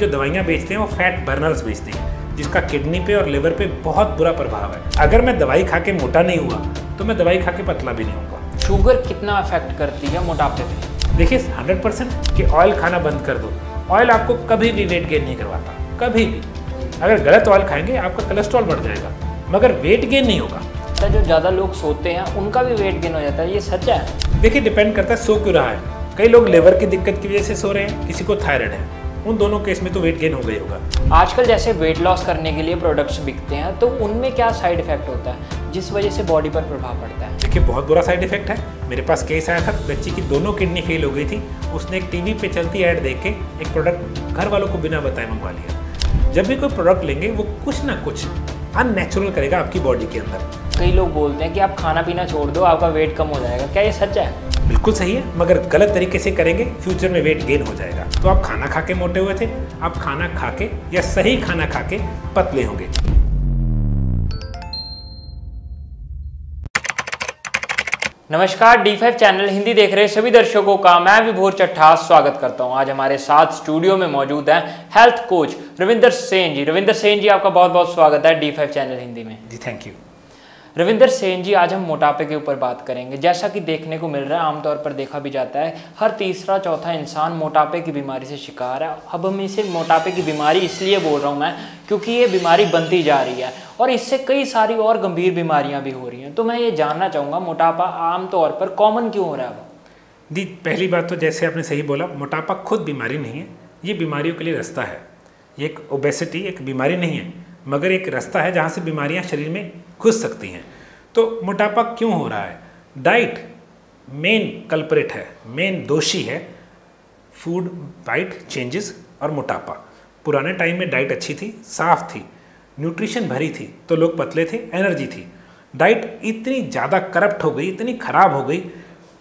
जो दवाइयाँ बेचते हैं वो फैट बर्नर्स बेचते हैं, जिसका किडनी पे और लिवर पे बहुत बुरा प्रभाव है। अगर मैं दवाई खा के मोटा नहीं हुआ तो मैं दवाई खा के पतला भी नहीं होऊंगा। शुगर कितना अफेक्ट करती है मोटापे में? देखिए 100% कि ऑयल खाना बंद कर दो। ऑयल आपको कभी भी वेट गेन नहीं करवाता, कभी भी। अगर गलत ऑयल खाएंगे आपका कोलेस्ट्रॉल बढ़ जाएगा मगर वेट गेन नहीं होगा। जो ज़्यादा लोग सोते हैं उनका भी वेट गेन हो जाता है, ये सच है? देखिए डिपेंड करता है सो क्यों रहा है। कई लोग लिवर की दिक्कत की वजह से सो रहे हैं, किसी को थायराइड है, उन दोनों केस में तो वेट गेन हो गई होगा। आजकल जैसे वेट लॉस करने के लिए प्रोडक्ट्स बिकते हैं तो उनमें क्या साइड इफेक्ट होता है जिस वजह से बॉडी पर प्रभाव पड़ता है? देखिए बहुत बुरा साइड इफेक्ट है। मेरे पास केस आया था, बच्ची की दोनों किडनी फेल हो गई थी। उसने एक टीवी पे चलती ऐड देख के एक प्रोडक्ट घर वालों को बिना बताए मंगवा लिया। जब भी कोई प्रोडक्ट लेंगे वो कुछ ना कुछ अननेचुरल करेगा आपकी बॉडी के अंदर। कई लोग बोलते हैं कि आप खाना पीना छोड़ दो आपका वेट कम हो जाएगा, क्या ये सच है? बिल्कुल सही है, मगर गलत तरीके से करेंगे फ्यूचर में वेट गेन हो जाएगा। तो आप खाना खा के मोटे हुए थे, आप खाना खा के या सही खाना खा के पतले होंगे। नमस्कार, D5 चैनल हिंदी देख रहे सभी दर्शकों का मैं विभोर चट्ठा स्वागत करता हूं। आज हमारे साथ स्टूडियो में मौजूद हैं हेल्थ कोच रविंदर सेन जी। रविंदर सेन जी, आपका बहुत बहुत स्वागत है D5 चैनल हिंदी में। जी थैंक यू। रविंदर सेन जी, आज हम मोटापे के ऊपर बात करेंगे। जैसा कि देखने को मिल रहा है, आमतौर पर देखा भी जाता है, हर तीसरा चौथा इंसान मोटापे की बीमारी से शिकार है। अब हम इसे मोटापे की बीमारी इसलिए बोल रहा हूँ मैं क्योंकि ये बीमारी बनती जा रही है और इससे कई सारी और गंभीर बीमारियां भी हो रही हैं। तो मैं ये जानना चाहूँगा, मोटापा आमतौर पर कॉमन क्यों हो रहा है? जी पहली बात तो जैसे आपने सही बोला, मोटापा खुद बीमारी नहीं है, ये बीमारियों के लिए रास्ता है। ये एक ओबेसिटी एक बीमारी नहीं है मगर एक रास्ता है जहाँ से बीमारियाँ शरीर में घुस सकती हैं। तो मोटापा क्यों हो रहा है? डाइट मेन कल्प्रिट है, मेन दोषी है। फूड डाइट चेंजेस और मोटापा। पुराने टाइम में डाइट अच्छी थी, साफ थी, न्यूट्रिशन भरी थी तो लोग पतले थे, एनर्जी थी। डाइट इतनी ज़्यादा करप्ट हो गई, इतनी ख़राब हो गई,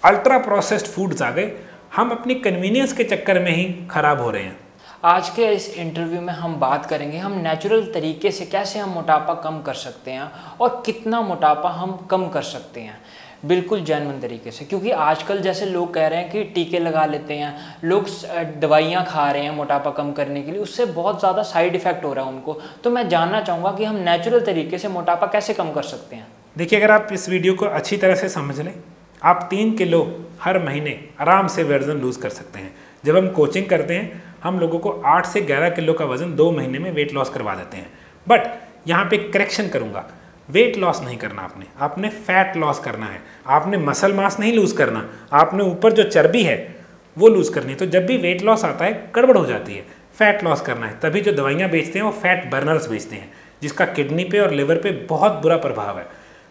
अल्ट्रा प्रोसेस्ड फूड्स आ गए, हम अपनी कन्वीनियंस के चक्कर में ही ख़राब हो रहे हैं। आज के इस इंटरव्यू में हम बात करेंगे हम नेचुरल तरीके से कैसे हम मोटापा कम कर सकते हैं और कितना मोटापा हम कम कर सकते हैं बिल्कुल जेन्युइन तरीके से। क्योंकि आजकल जैसे लोग कह रहे हैं कि टीके लगा लेते हैं, लोग दवाइयां खा रहे हैं मोटापा कम करने के लिए, उससे बहुत ज़्यादा साइड इफ़ेक्ट हो रहा है उनको। तो मैं जानना चाहूँगा कि हम नेचुरल तरीके से मोटापा कैसे कम कर सकते हैं। देखिए अगर आप इस वीडियो को अच्छी तरह से समझ लें, आप 3 किलो हर महीने आराम से वजन लूज़ कर सकते हैं। जब हम कोचिंग करते हैं हम लोगों को 8 से 11 किलो का वजन 2 महीने में वेट लॉस करवा देते हैं। बट यहाँ पे करेक्शन करूँगा, वेट लॉस नहीं करना, आपने फैट लॉस करना है। आपने मसल मास नहीं लूज़ करना, आपने ऊपर जो चर्बी है वो लूज़ करनी है। तो जब भी वेट लॉस आता है गड़बड़ हो जाती है, फैट लॉस करना है। तभी जो दवाइयाँ बेचते हैं वो फैट बर्नर्स बेचते हैं, जिसका किडनी पे और लिवर पे बहुत बुरा प्रभाव है।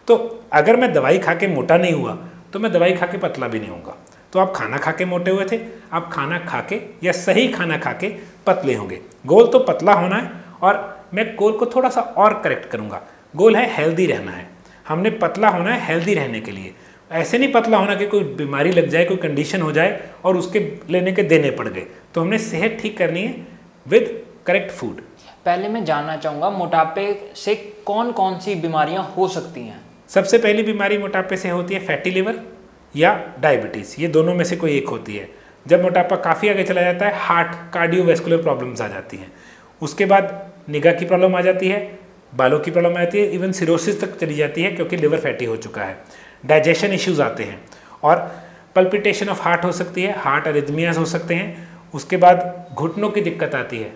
तो अगर मैं दवाई खा के मोटा नहीं हुआ तो मैं दवाई खा के पतला भी नहीं होऊंगा। तो आप खाना खा के मोटे हुए थे, आप खाना खा के या सही खाना खा के पतले होंगे। गोल तो पतला होना है और मैं गोल को थोड़ा सा और करेक्ट करूँगा। गोल है हेल्दी रहना है, हमने पतला होना है हेल्दी रहने के लिए। ऐसे नहीं पतला होना कि कोई बीमारी लग जाए, कोई कंडीशन हो जाए और उसके लेने के देने पड़ गए। तो हमने सेहत ठीक करनी है विद करेक्ट फूड। पहले मैं जानना चाहूँगा मोटापे से कौन कौन सी बीमारियाँ हो सकती हैं? सबसे पहली बीमारी मोटापे से होती है फैटी लिवर या डायबिटीज़, ये दोनों में से कोई एक होती है। जब मोटापा काफ़ी आगे चला जाता है हार्ट कार्डियोवैस्कुलर प्रॉब्लम्स आ जाती हैं। उसके बाद निगाह की प्रॉब्लम आ जाती है, बालों की प्रॉब्लम आ जाती है, इवन सिरोसिस तक चली जाती है क्योंकि लिवर फैटी हो चुका है। डाइजेशन इश्यूज़ आते हैं और पल्पिटेशन ऑफ हार्ट हो सकती है, हार्ट अरिथमियाज हो सकते हैं। उसके बाद घुटनों की दिक्कत आती है,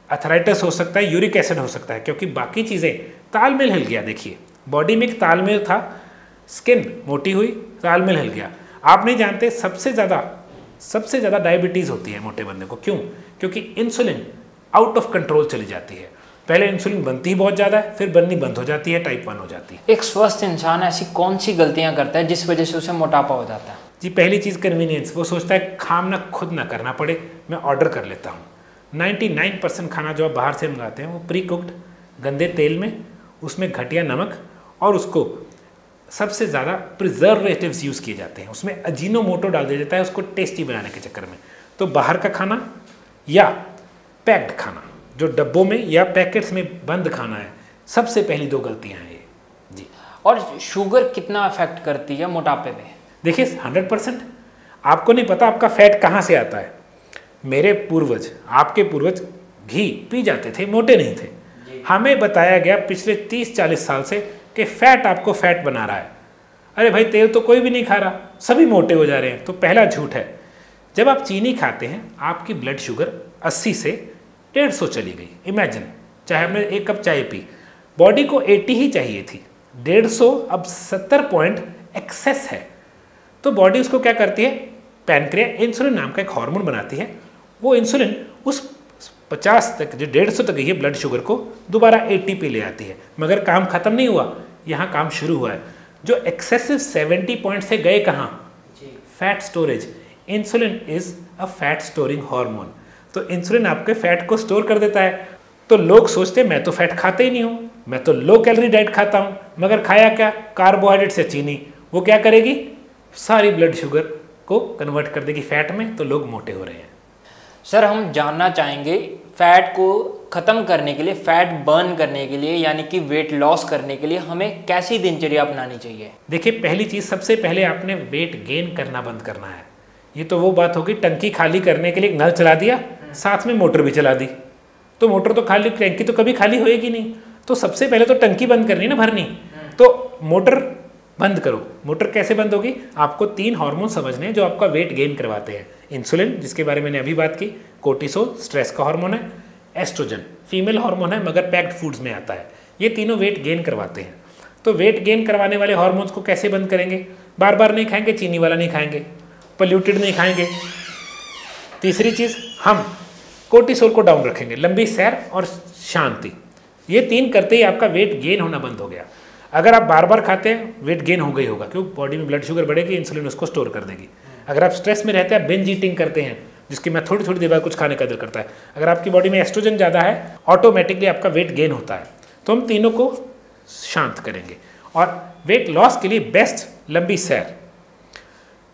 अर्थराइटिस हो सकता है, यूरिक एसिड हो सकता है, क्योंकि बाकी चीज़ें तालमेल हिल गया। देखिए बॉडी में एक तालमेल था, स्किन मोटी हुई, तालमेल हिल गया। आप नहीं जानते सबसे ज़्यादा डायबिटीज़ होती है मोटे बंदे को। क्यों? क्योंकि इंसुलिन आउट ऑफ कंट्रोल चली जाती है। पहले इंसुलिन बनती ही बहुत ज़्यादा है, फिर बननी बंद हो जाती है, टाइप 1 हो जाती है। एक स्वस्थ इंसान ऐसी कौन सी गलतियां करता है जिस वजह से उसे मोटापा हो जाता है? जी पहली चीज़ कन्वीनियंस। वो सोचता है खाना खुद ना करना पड़े, मैं ऑर्डर कर लेता हूँ। 99% खाना जो आप बाहर से मंगाते हैं वो प्री कुक्ड गंदे तेल में, उसमें घटिया नमक और उसको सबसे ज़्यादा प्रिजर्वेटिव्स यूज़ किए जाते हैं। उसमें अजीनोमोटो डाल दिया जाता है उसको टेस्टी बनाने के चक्कर में। तो बाहर का खाना या पैक्ड खाना जो डब्बों में या पैकेट्स में बंद खाना है, सबसे पहली 2 गलतियां हैं ये। जी। और शुगर कितना अफेक्ट करती है मोटापे में? देखिए 100%। आपको नहीं पता आपका फैट कहाँ से आता है। मेरे पूर्वज, आपके पूर्वज घी पी जाते थे, मोटे नहीं थे। हमें बताया गया पिछले 30-40 साल से कि फैट आपको फैट बना रहा है। अरे भाई तेल तो कोई भी नहीं खा रहा, सभी मोटे हो जा रहे हैं। तो पहला झूठ है। जब आप चीनी खाते हैं आपकी ब्लड शुगर 80 से 150 चली गई। इमेजिन, चाहे हमने 1 कप चाय पी, बॉडी को 80 ही चाहिए थी, 150 अब 70 पॉइंट एक्सेस है। तो बॉडी उसको क्या करती है, पैनक्रिया इंसुलिन नाम का एक हार्मोन बनाती है। वो इंसुलिन उस 50 तक जो 150 तक गई है ब्लड शुगर को दोबारा 80 पे ले आती है। मगर काम खत्म नहीं हुआ, यहाँ काम शुरू हुआ है। जो एक्सेसिव 70 पॉइंट से गए कहाँ, fat storage. Insulin is a fat storing hormone. तो इंसुलिन आपके फैट को स्टोर कर देता है। तो लोग सोचते हैं मैं तो फैट खाता ही नहीं हूँ, मैं तो लो कैलोरी डाइट खाता हूँ, मगर खाया क्या, कार्बोहाइड्रेट से चीनी। वो क्या करेगी, सारी ब्लड शुगर को कन्वर्ट कर देगी फैट में, तो लोग मोटे हो रहे हैं। सर हम जानना चाहेंगे फैट को ख़त्म करने के लिए, फैट बर्न करने के लिए, यानी कि वेट लॉस करने के लिए हमें कैसी दिनचर्या अपनानी चाहिए। देखिए पहली चीज़, सबसे पहले आपने वेट गेन करना बंद करना है। ये तो वो बात होगी, टंकी खाली करने के लिए नल चला दिया, साथ में मोटर भी चला दी, तो मोटर तो खाली, टंकी तो कभी खाली होएगी नहीं। तो सबसे पहले तो टंकी बंद करनी ना, भरनी। तो मोटर बंद करो। मोटर कैसे बंद होगी, आपको 3 हार्मोन समझने हैं जो आपका वेट गेन करवाते हैं। इंसुलिन, जिसके बारे में मैंने अभी बात की, कोर्टिसोल स्ट्रेस का हार्मोन है, एस्ट्रोजन फीमेल हार्मोन है मगर पैक्ड फूड्स में आता है। ये तीनों वेट गेन करवाते हैं। तो वेट गेन करवाने वाले हार्मोन्स को कैसे बंद करेंगे, बार बार नहीं खाएंगे, चीनी वाला नहीं खाएंगे, पोल्यूटेड नहीं खाएंगे। तीसरी चीज़, हम कोर्टिसोल को डाउन रखेंगे, लंबी सैर और शांति। ये 3 करते ही आपका वेट गेन होना बंद हो गया। अगर आप बार बार खाते हैं, वेट गेन हो गई होगा, क्योंकि बॉडी में ब्लड शुगर बढ़ेगी, इंसुलिन उसको स्टोर कर देगी। अगर आप स्ट्रेस में रहते हैं, बिंज ईटिंग करते हैं, जिसकी मैं थोड़ी थोड़ी देर बाद कुछ खाने का दिल करता है, अगर आपकी बॉडी में एस्ट्रोजन ज़्यादा है, ऑटोमेटिकली आपका वेट गेन होता है। तो हम तीनों को शांत करेंगे। और वेट लॉस के लिए बेस्ट, लंबी सैर,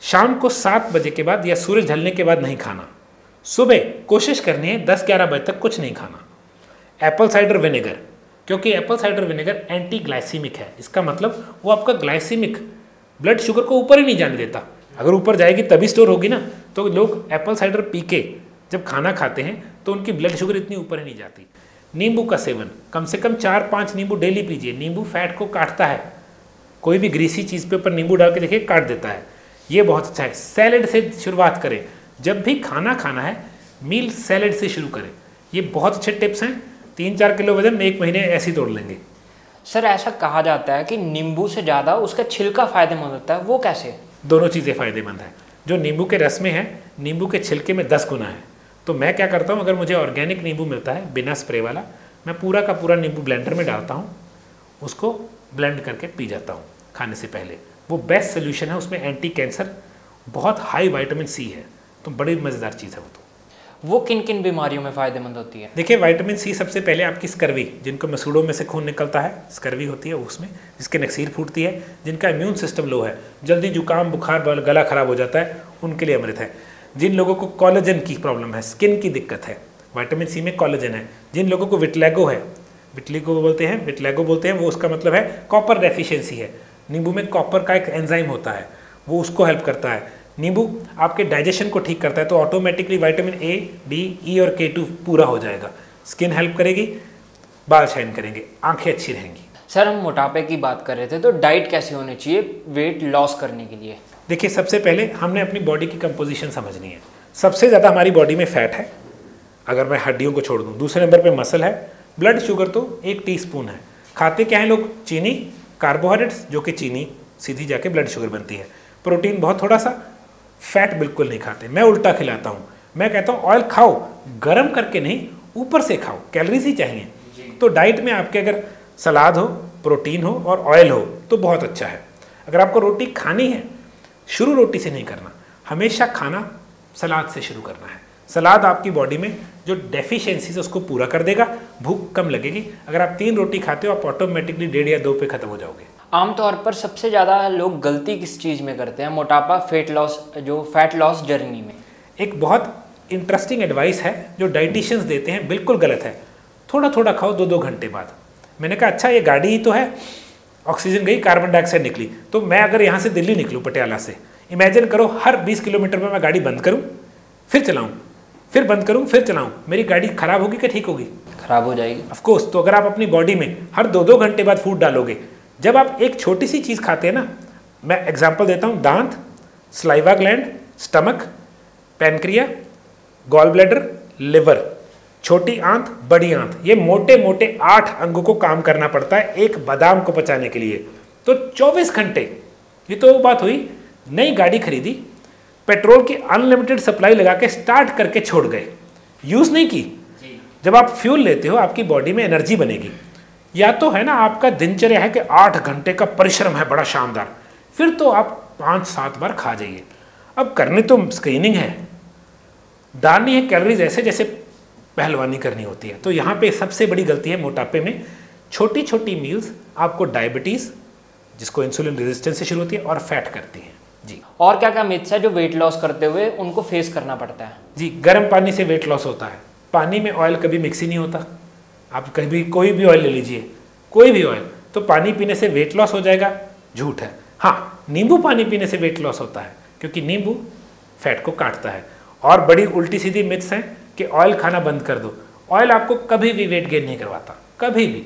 शाम को 7 बजे के बाद या सूरज ढलने के बाद नहीं खाना, सुबह कोशिश करनी है 10-11 बजे तक कुछ नहीं खाना। एप्पल साइडर विनेगर, क्योंकि Apple cider vinegar anti glycaemic है। इसका मतलब वो आपका ग्लाइसीमिक ब्लड शुगर को ऊपर ही नहीं जाने देता। अगर ऊपर जाएगी तभी स्टोर होगी ना। तो लोग एप्पल साइडर पी के जब खाना खाते हैं तो उनकी ब्लड शुगर इतनी ऊपर ही नहीं जाती। नींबू का सेवन, कम से कम 4-5 नींबू डेली पीजिए। नींबू फैट को काटता है, कोई भी ग्रीसी चीज़ पे ऊपर नींबू डाल के देखिए, काट देता है। ये बहुत अच्छा है। सैलेड से शुरुआत करें, जब भी खाना खाना है मील सैलेड से शुरू करें। ये बहुत अच्छे टिप्स हैं। 3-4 किलो वजन 1 महीने ऐसे ही तोड़ लेंगे। सर ऐसा कहा जाता है कि नींबू से ज़्यादा उसका छिलका फ़ायदेमंद होता है, वो कैसे? दोनों चीज़ें फ़ायदेमंद हैं। जो नींबू के रस में है, नींबू के छिलके में 10 गुना है। तो मैं क्या करता हूँ, अगर मुझे ऑर्गेनिक नींबू मिलता है बिना स्प्रे वाला, मैं पूरा का पूरा नींबू ब्लेंडर में डालता हूँ, उसको ब्लेंड करके पी जाता हूँ खाने से पहले। वो बेस्ट सोल्यूशन है। उसमें एंटी कैंसर, बहुत हाई विटामिन सी है, तो बड़ी मज़ेदार चीज़ है वो। तो वो किन किन बीमारियों में फ़ायदेमंद होती है? देखिए विटामिन सी सबसे पहले आपकी स्कर्वी, जिनको मसूड़ों में से खून निकलता है, स्कर्वी होती है उसमें, जिसके नक्सीर फूटती है, जिनका इम्यून सिस्टम लो है, जल्दी जुकाम बुखार गला खराब हो जाता है, उनके लिए अमृत है। जिन लोगों को कोलेजन की प्रॉब्लम है, स्किन की दिक्कत है, विटामिन सी में कोलेजन है। जिन लोगों को विटलेगो है, विटलेगो बोलते हैं, वो उसका मतलब है कॉपर डेफिशिएंसी है। नींबू में कॉपर का एक एंजाइम होता है, वो उसको हेल्प करता है। नींबू आपके डाइजेशन को ठीक करता है, तो ऑटोमेटिकली विटामिन ए, डी, ई और K2 पूरा हो जाएगा। स्किन हेल्प करेगी, बाल शाइन करेंगे, आंखें अच्छी रहेंगी। सर हम मोटापे की बात कर रहे थे, तो डाइट कैसी होनी चाहिए वेट लॉस करने के लिए? देखिए सबसे पहले हमने अपनी बॉडी की कंपोजिशन समझनी है। सबसे ज़्यादा हमारी बॉडी में फैट है, अगर मैं हड्डियों को छोड़ दूँ। दूसरे नंबर पे मसल है। ब्लड शुगर तो 1 टीस्पून है। खाते क्या है लोग, चीनी, कार्बोहाइड्रेट्स, जो कि चीनी सीधी जाके ब्लड शुगर बनती है। प्रोटीन बहुत थोड़ा सा, फैट बिल्कुल नहीं खाते। मैं उल्टा खिलाता हूँ, मैं कहता हूँ ऑयल खाओ, गर्म करके नहीं, ऊपर से खाओ, कैलोरीज ही चाहिए। तो डाइट में आपके अगर सलाद हो, प्रोटीन हो और ऑयल हो तो बहुत अच्छा है। अगर आपको रोटी खानी है, शुरू रोटी से नहीं करना, हमेशा खाना सलाद से शुरू करना है। सलाद आपकी बॉडी में जो डेफिशिएंसीज उसको पूरा कर देगा, भूख कम लगेगी। अगर आप 3 रोटी खाते हो, आप ऑटोमेटिकली 1.5 या 2 पे खत्म हो जाओगे। आमतौर पर सबसे ज़्यादा लोग गलती किस चीज़ में करते हैं मोटापा फैट लॉस जर्नी में? एक बहुत इंटरेस्टिंग एडवाइस है जो डाइटिशियंस देते हैं, बिल्कुल गलत है। थोड़ा थोड़ा खाओ 2-2 घंटे बाद। मैंने कहा अच्छा ये गाड़ी ही तो है, ऑक्सीजन गई, कार्बन डाइऑक्साइड निकली। तो मैं अगर यहाँ से दिल्ली निकलूँ पटियाला से, इमेजिन करो हर 20 किलोमीटर में मैं गाड़ी बंद करूँ, फिर चलाऊँ, फिर बंद करूँ, फिर चलाऊँ, मेरी गाड़ी खराब होगी कि ठीक होगी? खराब हो जाएगी। Of course. तो अगर आप अपनी बॉडी में हर 2-2 घंटे बाद फूड डालोगे, जब आप एक छोटी सी चीज़ खाते हैं ना, मैं एग्जांपल देता हूँ, दांत, saliva gland, stomach, pancreas, gall bladder, liver, छोटी आंत, बड़ी आंत, ये मोटे मोटे 8 अंगों को काम करना पड़ता है एक बादाम को पचाने के लिए। तो 24 घंटे, ये तो बात हुई, नई गाड़ी खरीदी, पेट्रोल की अनलिमिटेड सप्लाई लगा के स्टार्ट करके छोड़ गए, यूज़ नहीं की। जब आप फ्यूल लेते हो आपकी बॉडी में एनर्जी बनेगी। या तो है ना आपका दिनचर्या है कि 8 घंटे का परिश्रम है बड़ा शानदार, फिर तो आप 5-7 बार खा जाइए। अब करनी तो स्क्रीनिंग है, डालनी है कैलोरीज ऐसे जैसे पहलवानी करनी होती है। तो यहाँ पे सबसे बड़ी गलती है मोटापे में, छोटी छोटी मील्स आपको डायबिटीज़, जिसको इंसुलिन रेजिस्टेंस से शुरू होती है, और फैट करती हैं। जी। और क्या क्या मिथ्स है जो वेट लॉस करते हुए उनको फेस करना पड़ता है? जी, गर्म पानी से वेट लॉस होता है। पानी में ऑयल कभी मिक्स ही नहीं होता। आप कभी कोई भी ऑयल ले लीजिए, कोई भी ऑयल, तो पानी पीने से वेट लॉस हो जाएगा, झूठ है। हाँ, नींबू पानी पीने से वेट लॉस होता है, क्योंकि नींबू फैट को काटता है। और बड़ी उल्टी सीधी मिथ्स हैं कि ऑयल खाना बंद कर दो। ऑयल आपको कभी भी वेट गेन नहीं करवाता, कभी भी।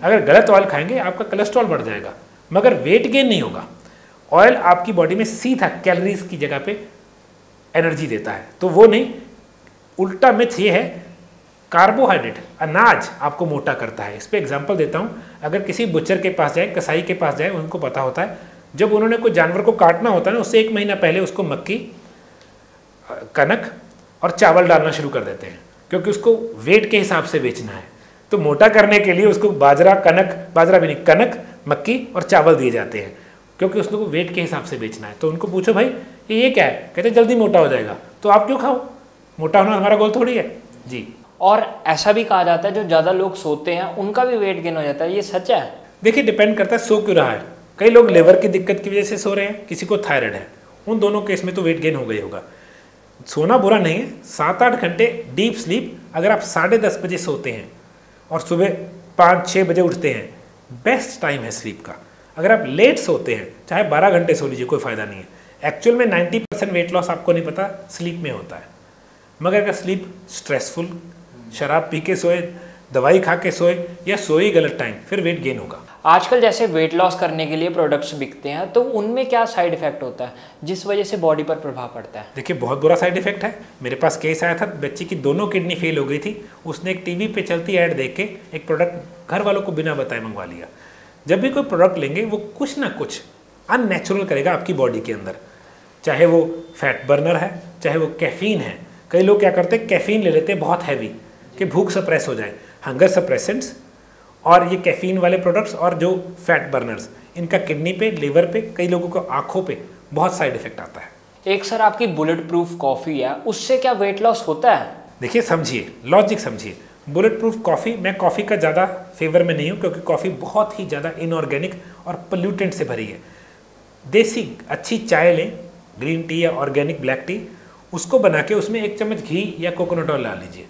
अगर गलत ऑयल खाएंगे आपका कोलेस्ट्रॉल बढ़ जाएगा, मगर वेट गेन नहीं होगा। ऑयल आपकी बॉडी में सीधा कैलोरीज की जगह पे एनर्जी देता है, तो वो नहीं। उल्टा मिथ ये है, कार्बोहाइड्रेट, अनाज आपको मोटा करता है। इस पर एग्जाम्पल देता हूँ। अगर किसी बुचर के पास जाए, कसाई के पास जाए, उनको पता होता है जब उन्होंने कोई जानवर को काटना होता है ना, उससे 1 महीना पहले उसको मक्की, कनक और चावल डालना शुरू कर देते हैं, क्योंकि उसको वेट के हिसाब से बेचना है। तो मोटा करने के लिए उसको बाजरा, कनक, बाजरा भी नहीं, कनक, मक्की और चावल दिए जाते हैं, क्योंकि उसको वेट के हिसाब से बेचना है। तो उनको पूछो भाई ये क्या है, कहते जल्दी मोटा हो जाएगा। तो आप क्यों खाओ, मोटा होना हमारा गोल थोड़ी है। जी। और ऐसा भी कहा जाता है जो ज़्यादा लोग सोते हैं उनका भी वेट गेन हो जाता है, ये सच है? देखिए, डिपेंड करता है सो क्यों रहा है। कई लोग लिवर की दिक्कत की वजह से सो रहे हैं, किसी को थायराइड है, उन दोनों केस में तो वेट गेन हो गई होगा। सोना बुरा नहीं है, 7-8 घंटे डीप स्लीप। अगर आप 10:30 बजे सोते हैं और सुबह 5-6 बजे उठते हैं, बेस्ट टाइम है स्लीप का। अगर आप लेट सोते हैं, चाहे 12 घंटे सो लीजिए, कोई फ़ायदा नहीं है। एक्चुअल में 90% वेट लॉस आपको नहीं पता स्लीप में होता है। मगर अगर स्लीप स्ट्रेसफुल, शराब पी के सोए, दवाई खा के सोए, या सोए गलत टाइम, फिर वेट गेन होगा। आजकल जैसे वेट लॉस करने के लिए प्रोडक्ट्स बिकते हैं, तो उनमें क्या साइड इफेक्ट होता है जिस वजह से बॉडी पर प्रभाव पड़ता है? देखिए, बहुत बुरा साइड इफेक्ट है। मेरे पास केस आया था, बच्ची की दोनों किडनी फेल हो गई थी। उसने एक टीवी पे चलती ऐड देख के एक प्रोडक्ट घर वालों को बिना बताए मंगवा लिया। जब भी कोई प्रोडक्ट लेंगे, वो कुछ ना कुछ अननेचुरल करेगा आपकी बॉडी के अंदर, चाहे वो फैट बर्नर है, चाहे वो कैफीन है। कई लोग क्या करते हैं, कैफीन ले लेते हैं बहुत हैवी कि भूख सप्रेस हो जाए। हंगर सप्रेसेंट्स और ये कैफीन वाले प्रोडक्ट्स और जो फैट बर्नर्स, इनका किडनी पे, लिवर पे, कई लोगों को आँखों पे बहुत साइड इफेक्ट आता है। एक सर आपकी बुलेट प्रूफ कॉफ़ी है, उससे क्या वेट लॉस होता है? देखिए, समझिए, लॉजिक समझिए। बुलेट प्रूफ कॉफ़ी, मैं कॉफ़ी का ज़्यादा फेवर में नहीं हूँ, क्योंकि कॉफ़ी बहुत ही ज़्यादा इनऑर्गेनिक और पोल्यूटेंट से भरी है। देसी अच्छी चाय लें, ग्रीन टी या ऑर्गेनिक ब्लैक टी, उसको बना के उसमें 1 चम्मच घी या कोकोनट ऑयल डाल लीजिए।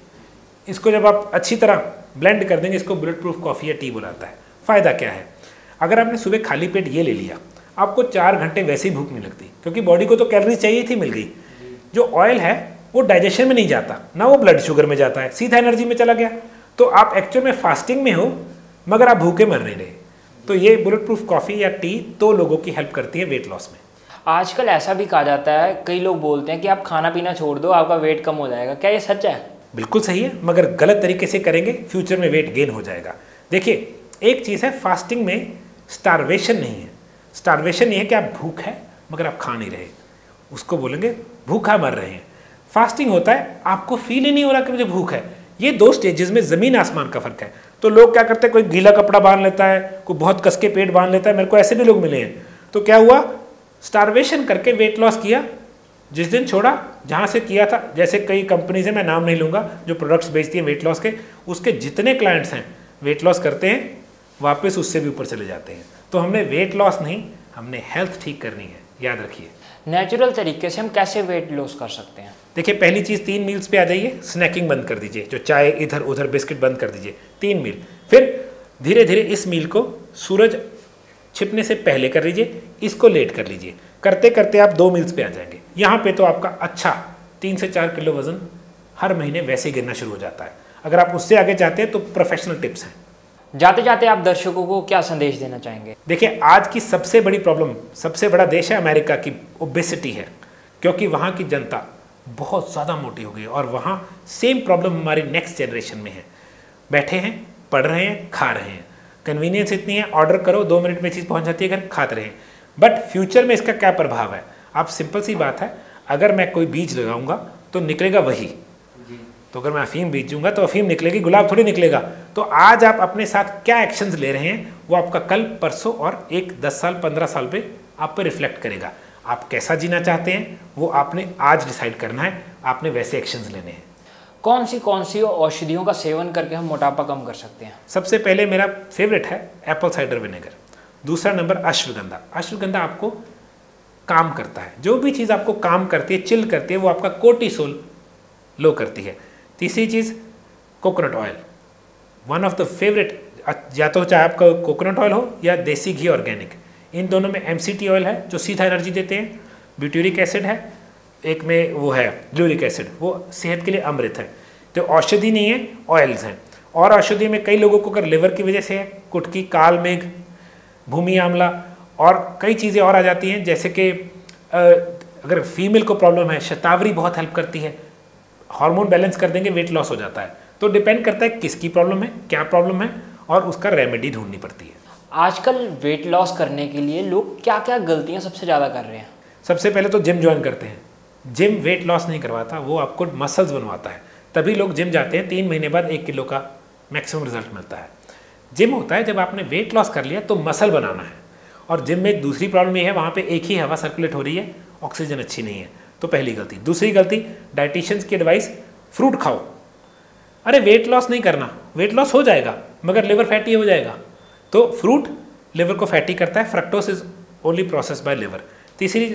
इसको जब आप अच्छी तरह ब्लेंड कर देंगे, इसको बुलेट प्रूफ कॉफ़ी या टी बुलाता है। फ़ायदा क्या है, अगर आपने सुबह खाली पेट ये ले लिया, आपको 4 घंटे वैसे ही भूख नहीं लगती, क्योंकि बॉडी को तो कैलोरी चाहिए थी, मिल गई। जो ऑयल है वो डाइजेशन में नहीं जाता ना, वो ब्लड शुगर में जाता है, सीधा एनर्जी में चला गया। तो आप एक्चुअल में फास्टिंग में हो, मगर आप भूखे मर नहीं रहे। तो ये बुलेट प्रूफ कॉफ़ी या टी तो लोगों की हेल्प करती है वेट लॉस में। आजकल ऐसा भी कहा जाता है, कई लोग बोलते हैं कि आप खाना पीना छोड़ दो, आपका वेट कम हो जाएगा। क्या ये सच है? बिल्कुल सही है, मगर गलत तरीके से करेंगे, फ्यूचर में वेट गेन हो जाएगा। देखिए, एक चीज़ है, फास्टिंग में स्टारवेशन नहीं है। स्टारवेशन ये है कि आप भूख है मगर आप खा नहीं रहे, उसको बोलेंगे भूखा मर रहे हैं। फास्टिंग होता है आपको फील ही नहीं हो रहा कि मुझे भूख है। ये 2 स्टेजेस में ज़मीन आसमान का फ़र्क है। तो लोग क्या करते हैं, कोई गीला कपड़ा बांध लेता है, कोई बहुत कस के पेट बांध लेता है। मेरे को ऐसे भी लोग मिले हैं। तो क्या हुआ, स्टारवेशन करके वेट लॉस किया, जिस दिन छोड़ा जहाँ से किया था, जैसे कई कंपनीज हैं, मैं नाम नहीं लूँगा, जो प्रोडक्ट्स बेचती हैं वेट लॉस के, उसके जितने क्लाइंट्स हैं वेट लॉस करते हैं, वापस उससे भी ऊपर चले जाते हैं। तो हमने वेट लॉस नहीं, हमने हेल्थ ठीक करनी है, याद रखिए। नेचुरल तरीके से हम कैसे वेट लॉस कर सकते हैं? देखिए, पहली चीज़ 3 मील्स पे आ जाइए। स्नैकिंग बंद कर दीजिए, जो चाय इधर उधर बिस्किट बंद कर दीजिए, 3 मील। फिर धीरे धीरे इस मील को सूरज छिपने से पहले कर लीजिए, इसको लेट कर लीजिए। करते करते आप 2 मील्स पे आ जाएंगे। यहाँ पे तो आपका अच्छा 3 से 4 किलो वज़न हर महीने वैसे ही गिरना शुरू हो जाता है। अगर आप उससे आगे जाते हैं तो प्रोफेशनल टिप्स हैं। जाते जाते आप दर्शकों को क्या संदेश देना चाहेंगे? देखिए, आज की सबसे बड़ी प्रॉब्लम, सबसे बड़ा देश है अमेरिका की, ओबेसिटी है। क्योंकि वहाँ की जनता बहुत ज़्यादा मोटी हो गई है और वहाँ सेम प्रॉब्लम हमारी नेक्स्ट जनरेशन में है। बैठे हैं, पढ़ रहे हैं, खा रहे हैं, कन्वीनियंस इतनी है, ऑर्डर करो 2 मिनट में चीज़ पहुँच जाती है, घर खाते रहे हैं। बट फ्यूचर में इसका क्या प्रभाव है? आप सिंपल सी बात है, अगर मैं कोई बीज लगाऊंगा तो निकलेगा वही। तो अगर मैं अफीम बीजूंगा तो अफीम निकलेगी, गुलाब थोड़ी निकलेगा। तो आज आप अपने साथ क्या एक्शंस ले रहे हैं वो आपका कल, परसों और 10 साल 15 साल पे आप पे रिफ्लेक्ट करेगा। आप कैसा जीना चाहते हैं वो आपने आज डिसाइड करना है, आपने वैसे एक्शंस लेने हैं। कौन सी औषधियों का सेवन करके हम मोटापा कम कर सकते हैं? सबसे पहले मेरा फेवरेट है एप्पल साइडर विनेगर। दूसरा नंबर अश्वगंधा। अश्वगंधा आपको काम करता है, जो भी चीज़ आपको काम करती है, चिल करती है, वो आपका कोर्टिसोल लो करती है। तीसरी चीज़ coconut oil, one of the favourite, या तो चाहे आपका कोकोनट ऑयल हो या देसी घी ऑर्गेनिक, इन दोनों में MCT ऑयल है जो सीधा एनर्जी देते हैं, ब्यूटेरिक एसिड है, एक में वो है ग्लूरिक एसिड, वो सेहत के लिए अमृत है। तो औषधि नहीं है, ऑयल्स हैं। और औषधि में कई लोगों को अगर लिवर की वजह से है, कुटकी, काल मेघ, भूमि आंवला और कई चीज़ें और आ जाती हैं, जैसे कि अगर फीमेल को प्रॉब्लम है, शतावरी बहुत हेल्प करती है, हार्मोन बैलेंस कर देंगे, वेट लॉस हो जाता है। तो डिपेंड करता है किसकी प्रॉब्लम है, क्या प्रॉब्लम है, और उसका रेमेडी ढूंढनी पड़ती है। आजकल वेट लॉस करने के लिए लोग क्या क्या गलतियां सबसे ज़्यादा कर रहे हैं? सबसे पहले तो जिम ज्वाइन करते हैं। जिम वेट लॉस नहीं करवाता, वो आपको मसल्स बनवाता है। तभी लोग जिम जाते हैं, 3 महीने बाद 1 किलो का मैक्सिमम रिजल्ट मिलता है। जिम होता है जब आपने वेट लॉस कर लिया तो मसल बनाना है। और जिम में एक दूसरी प्रॉब्लम ये है, वहाँ पे एक ही हवा सर्कुलेट हो रही है, ऑक्सीजन अच्छी नहीं है। तो पहली गलती। दूसरी गलती, डाइटिशियंस की एडवाइस, फ्रूट खाओ। अरे वेट लॉस नहीं करना, वेट लॉस हो जाएगा मगर लिवर फैटी हो जाएगा। तो फ्रूट लिवर को फैटी करता है, fructose is only process by liver. तीसरी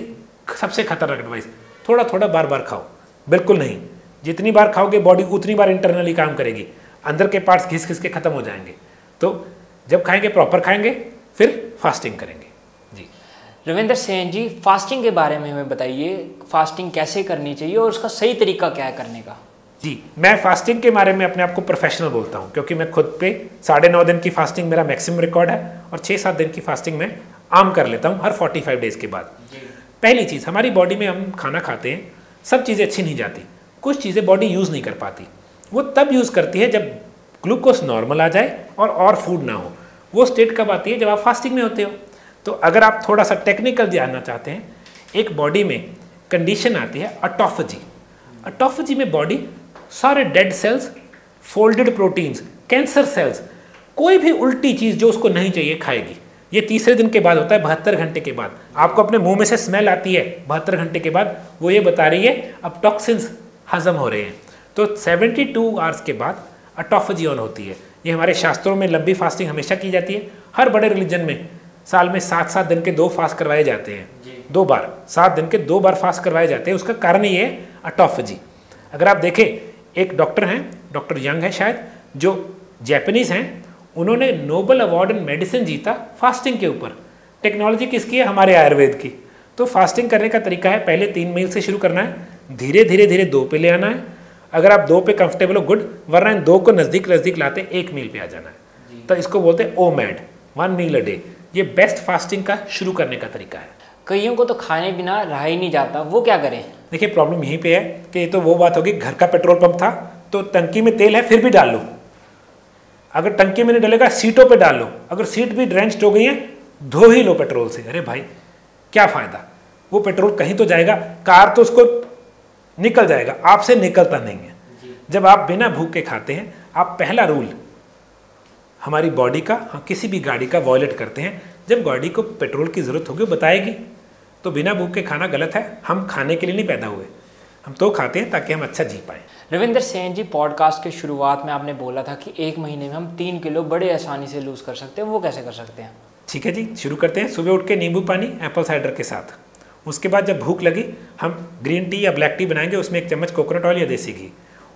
सबसे खतरनाक एडवाइस, थोड़ा थोड़ा बार बार खाओ। बिल्कुल नहीं, जितनी बार खाओगे बॉडी उतनी बार इंटरनली काम करेगी, अंदर के पार्ट्स घिस घिस के खत्म हो जाएंगे। तो जब खाएंगे प्रॉपर खाएंगे, फिर फास्टिंग करेंगे। जी रविंद्र सेन जी, फास्टिंग के बारे में हमें बताइए, फास्टिंग कैसे करनी चाहिए और उसका सही तरीका क्या है करने का? जी, मैं फास्टिंग के बारे में अपने आप को प्रोफेशनल बोलता हूँ, क्योंकि मैं खुद पे 9.5 दिन की फास्टिंग मेरा मैक्सिमम रिकॉर्ड है और 6-7 दिन की फास्टिंग मैं आम कर लेता हूँ हर 45 डेज के बाद। पहली चीज़, हमारी बॉडी में हम खाना खाते हैं, सब चीज़ें अच्छी नहीं जाती, कुछ चीज़ें बॉडी यूज़ नहीं कर पाती। वो तब यूज़ करती है जब ग्लूकोज नॉर्मल आ जाए और फूड ना हो। वो स्टेट कब आती है? जब आप फास्टिंग में होते हो। तो अगर आप थोड़ा सा टेक्निकल जानना चाहते हैं, एक बॉडी में कंडीशन आती है ऑटोफेजी। ऑटोफेजी में बॉडी सारे dead cells, folded proteins, cancer cells, कोई भी उल्टी चीज़ जो उसको नहीं चाहिए खाएगी। ये तीसरे दिन के बाद होता है, 72 घंटे के बाद। आपको अपने मुंह में से स्मेल आती है 72 घंटे के बाद, वो ये बता रही है अब टॉक्सिन्स हजम हो रहे हैं। तो 72 आवर्स के बाद ऑटोफेजी ऑन होती है। ये हमारे शास्त्रों में लंबी फास्टिंग हमेशा की जाती है। हर बड़े रिलीजन में साल में 7-7 दिन के 2 फास्ट करवाए जाते हैं, 2 बार, 7 दिन के 2 बार फास्ट करवाए जाते हैं। उसका कारण ये है ऑटोफेजी। अगर आप देखें, एक डॉक्टर हैं, डॉक्टर यंग है शायद, जो जैपनीज़ हैं, उन्होंने नोबेल अवार्ड इन मेडिसिन जीता फास्टिंग के ऊपर। टेक्नोलॉजी किसकी है? हमारे आयुर्वेद की। तो फास्टिंग करने का तरीका है, पहले 3 मील से शुरू करना है, धीरे धीरे धीरे 2 पे ले आना है। अगर आप 2 पे कंफर्टेबल हो, गुड, वरना इन 2 को नज़दीक नज़दीक लाते 1 मील पे आ जाना है। तो इसको बोलते हैं ओमैड, 1 मील अ डे। ये बेस्ट फास्टिंग का शुरू करने का तरीका है। कईयों को तो खाने बिना रहा ही नहीं जाता, वो क्या करें? देखिए, प्रॉब्लम यहीं पे है कि ये तो वो बात होगी, घर का पेट्रोल पंप था तो टंकी में तेल है फिर भी डाल लो। अगर टंकी में नहीं डलेगा, सीटों पे डाल लो। अगर सीट भी ड्रेंच्ड हो गई है, धो ही लो पेट्रोल से। अरे भाई, क्या फ़ायदा? वो पेट्रोल कहीं तो जाएगा, कार तो उसको निकल जाएगा, आपसे निकलता नहीं है। जब आप बिना भूख के खाते हैं, आप पहला रूल हमारी बॉडी का, किसी भी गाड़ी का वॉयलेट करते हैं। जब गाड़ी को पेट्रोल की ज़रूरत होगी वो बताएगी। तो बिना भूख के खाना गलत है। हम खाने के लिए नहीं पैदा हुए, हम तो खाते हैं ताकि हम अच्छा जी पाएँ। रविंद्र सेन जी, पॉडकास्ट के शुरुआत में आपने बोला था कि 1 महीने में हम 3 किलो बड़े आसानी से लूज़ कर सकते हैं, वो कैसे कर सकते हैं? ठीक है जी, शुरू करते हैं। सुबह उठ के नींबू पानी एप्पल साइडर के साथ। उसके बाद जब भूख लगी, हम ग्रीन टी या ब्लैक टी बनाएंगे, उसमें 1 चम्मच कोकोनट ऑयल या देसी घी।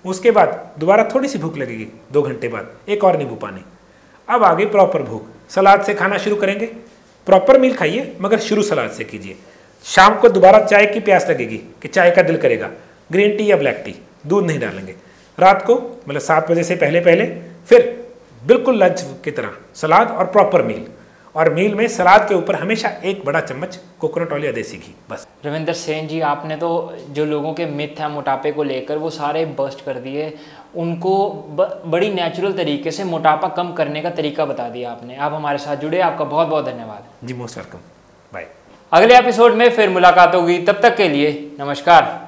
उसके बाद दोबारा थोड़ी सी भूख लगेगी, 2 घंटे बाद एक और नींबू पानी। अब आ गई प्रॉपर भूख, सलाद से खाना शुरू करेंगे। प्रॉपर मील खाइए मगर शुरू सलाद से कीजिए। शाम को दोबारा चाय की प्यास लगेगी कि चाय का दिल करेगा, ग्रीन टी या ब्लैक टी, दूध नहीं डालेंगे। रात को मतलब 7 बजे से पहले पहले फिर बिल्कुल लंच की तरह सलाद और प्रॉपर मील, और मील में सलाद के ऊपर हमेशा 1 बड़ा चम्मच कोकोनट ऑयल या देसी घी बस। रविंदर सेन जी, आपने तो जो लोगों के मिथ हैं मोटापे को लेकर वो सारे बस्ट कर दिए, उनको बड़ी नेचुरल तरीके से मोटापा कम करने का तरीका बता दिया आपने। आप हमारे साथ जुड़े, आपका बहुत बहुत धन्यवाद। जी मोस्ट वेलकम, बाय। अगले एपिसोड में फिर मुलाकात होगी, तब तक के लिए नमस्कार।